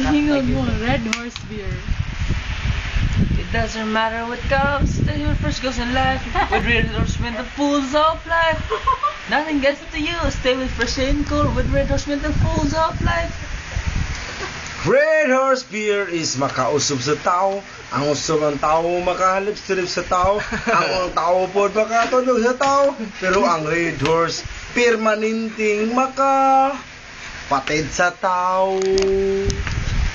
Hingon mo, Red Horse Beer. It doesn't matter what comes, the first goes in life. With Red Horse, when the fools of life. Nothing gets to you, stay with fresh and cool. With Red Horse, when the fools of life. Red Horse Beer is makausap sa tao. Ang usap ng tao makahalip-silip sa tao. Ang tao po makatulog sa tao. Pero ang Red Horse permanenting makapatid sa tao.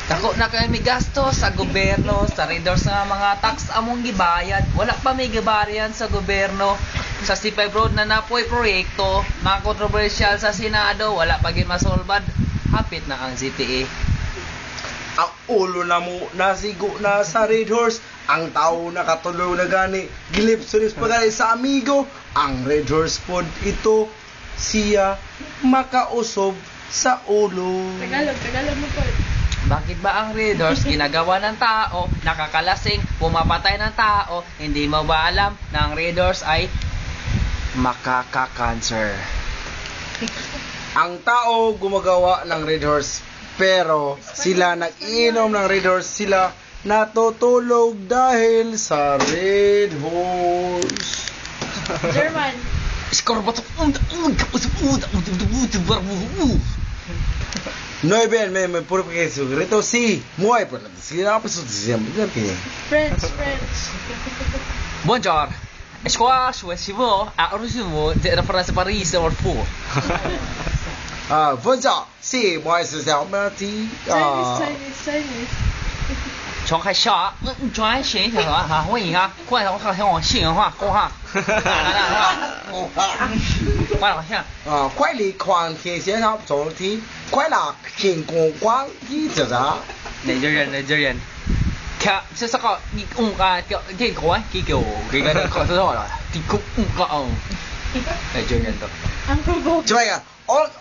Dako na kayo may gasto sa gobyerno, sa Red Horse nga mga tax among gibayad. Wala pa may gibayan sa gobyerno. Sa C5 Road na napoy proyekto, mga kontrobersyal sa Senado, wala pa gid masolbad. Hapit na ang CTA. Ang ulo na mo nasigo na sa Red Horse. Ang tao nakatulog na gani. Gilip-sulis pa gani sa amigo. Ang Red Horse pod ito siya makausob sa ulo. Tagalog mo po. Bakit ba ang Red Horse ginagawa ng tao, nakakalasing, pumapatay ng tao, hindi mo ba alam na ang Red Horse ay makaka-cancer? Ang tao gumagawa ng Red Horse, pero sila nag-iinom ng Red Horse, sila natutulog dahil sa Red Horse. German. No bien, me puro que su grito sí, muy por la ciudad pues siempre que French. Bonjour. Est-ce que je vous arrosez-vous de la France Paris or fou? bonjour, sí, moi c'est ça, merci. Chinese. 从开笑，转型什么哈？我赢啊！快点，我看我新话，够哈！快点，像快离狂天线上走题，快拿天光光一直着。哪个人？看，这是个你叫这个啊，这个搞错了，这个哪个人的？ Uncle Bob. 这个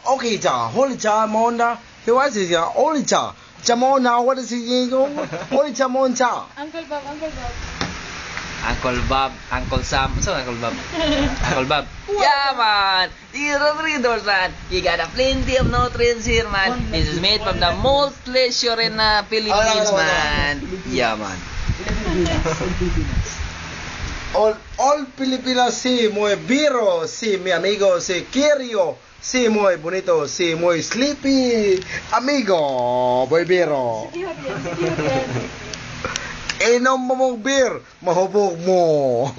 ，OK จ้ะ holy จ้ะ monda， 这我是讲 holy จ้ะ。Jamona, what is he going? Holy Jamoncha. Uncle Bob. Uncle Bob, Uncle Sam. So Uncle Bob. Uncle Bob. Yeah, man. You're a Red Horse, man. You got a plenty of nutrients here, man. This is made from the most pleasure in Philippines, man. Yeah, man. All Filipinas, sí, muy biro, sí, mi amigo, sí, Kirio. Sí, muy bonito, sí, muy sleepy, amigo, muy biro. Inom mo mong beer, mahubog mo.